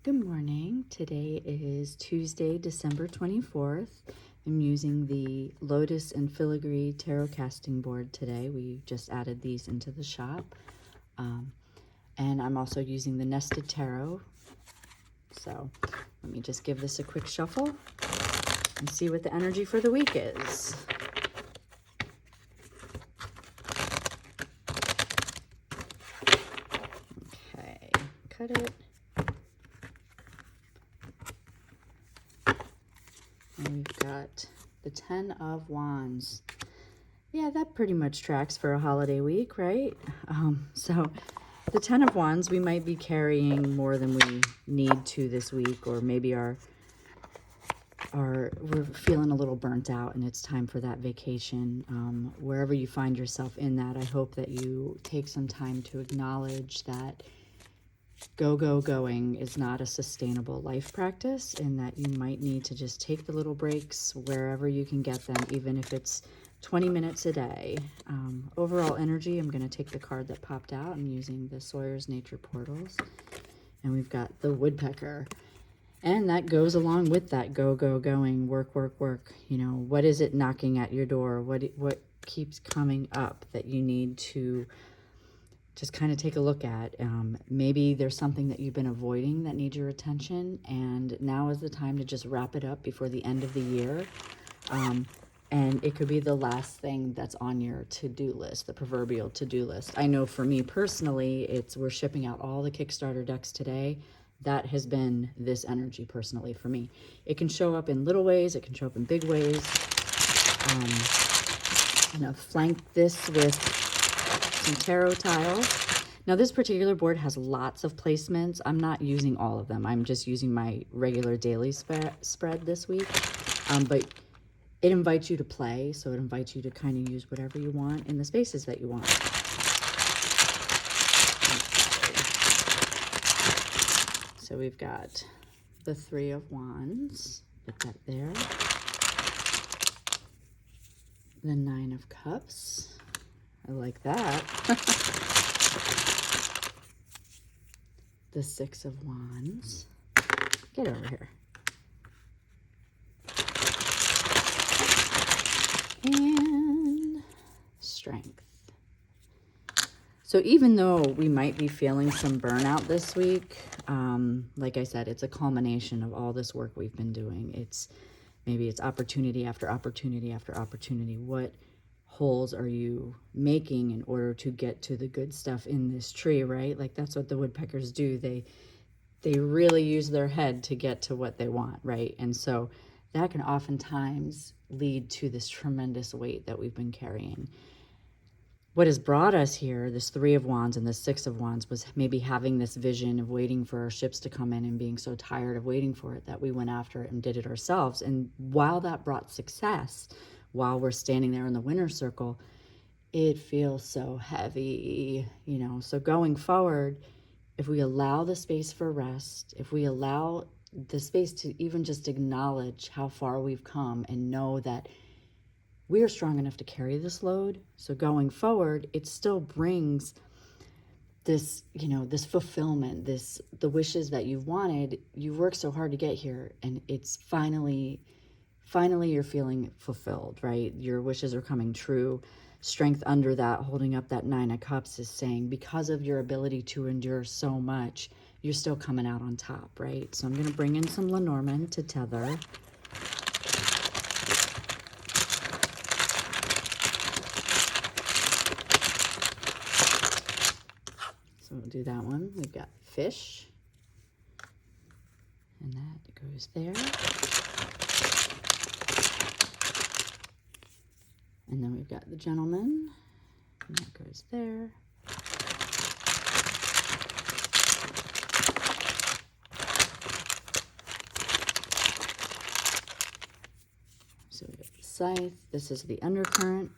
Good morning. Today is Tuesday, December 24th. I'm using the Lotus and Filagree tarot casting board today. We just added these into the shop. And I'm also using the nested tarot. So let me just give this a quick shuffle and see what the energy for the week is. Okay, cut it. And we've got the 10 of Wands. Yeah, that pretty much tracks for a holiday week, right? So the 10 of Wands, we might be carrying more than we need to this week, or maybe we're feeling a little burnt out and it's time for that vacation. Wherever you find yourself in that, I hope that you take some time to acknowledge that going is not a sustainable life practice, and that you might need to just take the little breaks wherever you can get them, even if it's 20 minutes a day. Overall energy, I'm going to take the card that popped out. I'm using the Sawyer's Nature Portals, and we've got the Woodpecker, and that goes along with that going, work. You know, what is it knocking at your door? What keeps coming up that you need to just kind of take a look at? Maybe there's something that you've been avoiding that needs your attention, and now is the time to just wrap it up before the end of the year. And it could be the last thing that's on your to-do list, the proverbial to-do list. I know for me personally, we're shipping out all the Kickstarter decks today. That has been this energy personally for me. It can show up in little ways, it can show up in big ways. I'm gonna flank this with some tarot tiles. Now this particular board has lots of placements. I'm not using all of them. I'm just using my regular daily spread this week. But it invites you to play, so it invites you to kind of use whatever you want in the spaces that you want. So we've got the 3 of Wands, put that there. The 9 of Cups, I like that. The 6 of Wands, get over here. And Strength. So even though we might be feeling some burnout this week, like I said, it's a culmination of all this work we've been doing. Maybe it's opportunity after opportunity after opportunity. What holes are you making in order to get to the good stuff in this tree, right? Like that's what the woodpeckers do. They really use their head to get to what they want, right? And so that can oftentimes lead to this tremendous weight that we've been carrying. What has brought us here, this 3 of Wands and the 6 of Wands, was maybe having this vision of waiting for our ships to come in and being so tired of waiting for it that we went after it and did it ourselves. And while that brought success, while we're standing there in the winner's circle, it feels so heavy, you know. So going forward, if we allow the space for rest, if we allow the space to even just acknowledge how far we've come and know that we are strong enough to carry this load. So going forward, it still brings this, you know, this fulfillment, the wishes that you've wanted. You've worked so hard to get here, and it's finally you're feeling fulfilled, right? Your wishes are coming true. Strength under that, holding up that 9 of Cups, is saying because of your ability to endure so much, you're still coming out on top, right? So I'm going to bring in some Lenormand to tether. So we'll do that one. We've got Fish, and that goes there. And then we've got the Gentleman, and that goes there. So we got the Scythe. This is the Undercurrent.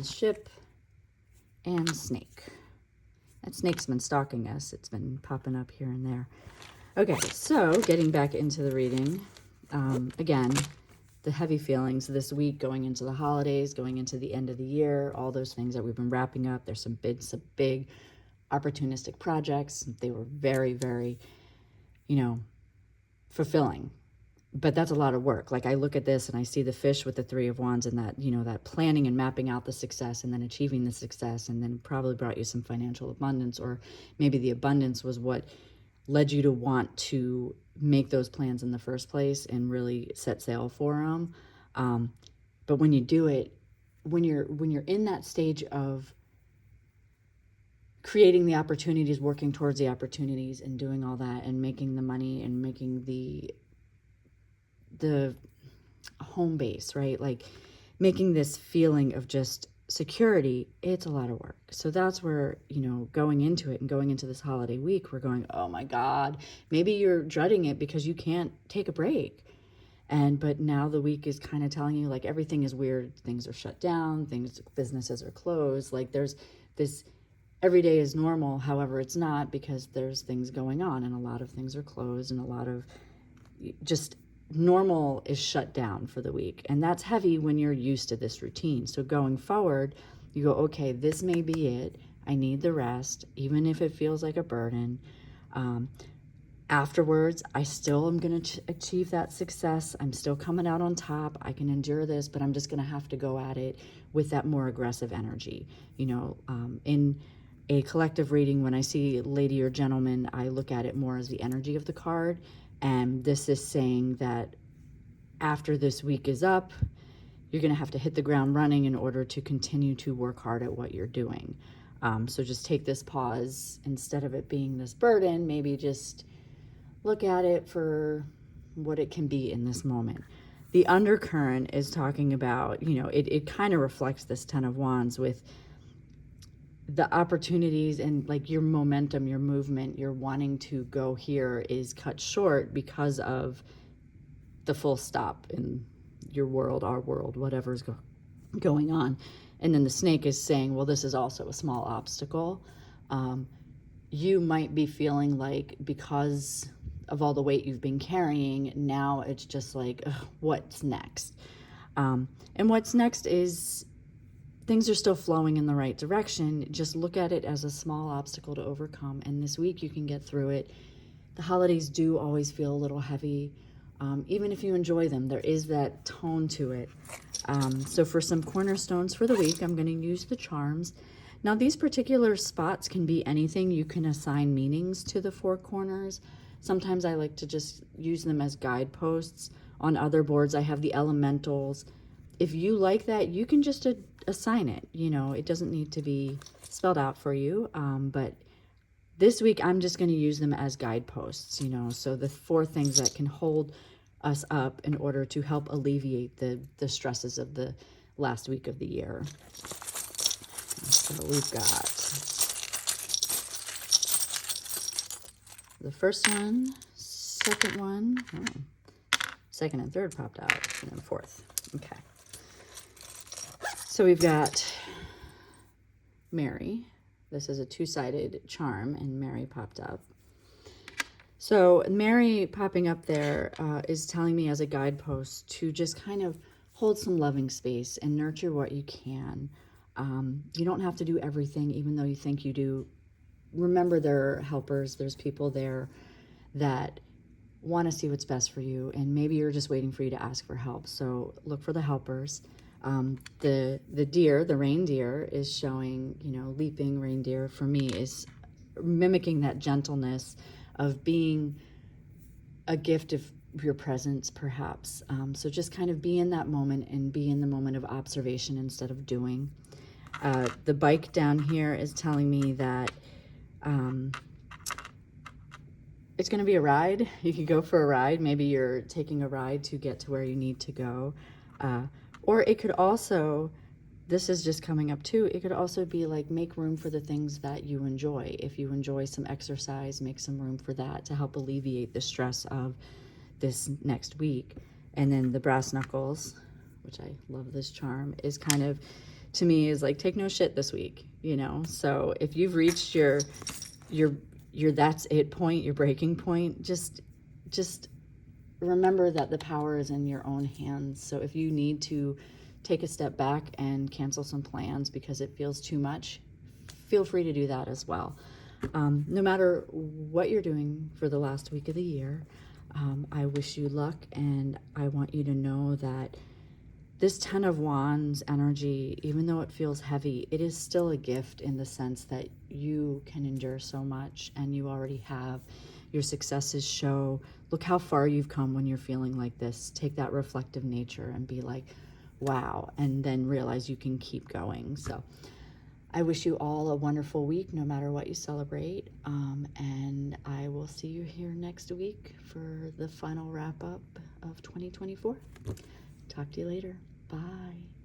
Ship and Snake. That snake's been stalking us. It's been popping up here and there. Okay, so getting back into the reading. Again, the heavy feelings this week, going into the holidays, going into the end of the year, all those things that we've been wrapping up. There's some big opportunistic projects. They were very, very, fulfilling. But that's a lot of work. Like I look at this and I see the fish with the 3 of Wands and that, that planning and mapping out the success and then achieving the success, and then probably brought you some financial abundance, or maybe the abundance was what led you to want to make those plans in the first place and really set sail for them. But when you do it, when you're in that stage of creating the opportunities, working towards the opportunities and doing all that and making the money and making the home base, right? Like making this feeling of just security, it's a lot of work. So that's where, going into it and going into this holiday week, we're going, oh my God, maybe you're dreading it because you can't take a break. But now the week is kind of telling you like everything is weird. Things are shut down, businesses are closed. Like there's this, every day is normal. However, it's not, because there's things going on and a lot of things are closed and a lot of just normal is shut down for the week. And that's heavy when you're used to this routine. So going forward, you go, okay, this may be it. I need the rest, even if it feels like a burden. Afterwards, I still am going to achieve that success. I'm still coming out on top. I can endure this, but I'm just going to have to go at it with that more aggressive energy. In a collective reading, when I see lady or gentleman, I look at it more as the energy of the card. And this is saying that after this week is up, you're going to have to hit the ground running in order to continue to work hard at what you're doing. So just take this pause. Instead of it being this burden, maybe just look at it for what it can be in this moment. The undercurrent is talking about, it kind of reflects this 10 of Wands with the opportunities and like your momentum, your movement, your wanting to go here is cut short because of the full stop in your world, our world, whatever's going on. And then the snake is saying, well, this is also a small obstacle. You might be feeling like because of all the weight you've been carrying, now it's just like, what's next? And what's next is things are still flowing in the right direction. Just look at it as a small obstacle to overcome. And this week you can get through it. The holidays do always feel a little heavy. Even if you enjoy them, there is that tone to it. So for some cornerstones for the week, I'm going to use the charms. Now these particular spots can be anything. You can assign meanings to the 4 corners. Sometimes I like to just use them as guideposts. On other boards, I have the elementals. If you like that, you can just assign it. It doesn't need to be spelled out for you. But this week, I'm just going to use them as guideposts, so the 4 things that can hold us up in order to help alleviate the stresses of the last week of the year. So we've got the first one, second one, second and third popped out, and then fourth. Okay. So we've got Mary. This is a 2-sided charm, and Mary popped up. So Mary popping up there is telling me as a guidepost to just kind of hold some loving space and nurture what you can. You don't have to do everything, even though you think you do. Remember, there are helpers. There's people there that want to see what's best for you, and maybe you're just waiting for you to ask for help. So look for the helpers. The deer, the reindeer, is showing, leaping reindeer for me is mimicking that gentleness of being a gift of your presence, perhaps. So just kind of be in that moment and be in the moment of observation instead of doing. The bike down here is telling me that it's going to be a ride. You could go for a ride. Maybe you're taking a ride to get to where you need to go. Or it could also, this is just coming up too, it could also be like make room for the things that you enjoy. If you enjoy some exercise, make some room for that to help alleviate the stress of this next week. And then the brass knuckles, which I love this charm, is kind of, to me, is like take no shit this week, So if you've reached your that's it point, your breaking point, just remember that the power is in your own hands. So if you need to take a step back and cancel some plans because it feels too much, feel free to do that as well. no matter what you're doing for the last week of the year, I wish you luck, and I want you to know that this 10 of Wands energy, even though it feels heavy, it is still a gift in the sense that you can endure so much, and you already have. Your successes show. Look how far you've come when you're feeling like this. Take that reflective nature and be like, wow, and then realize you can keep going. So I wish you all a wonderful week, no matter what you celebrate. And I will see you here next week for the final wrap up of 2024. Talk to you later. Bye.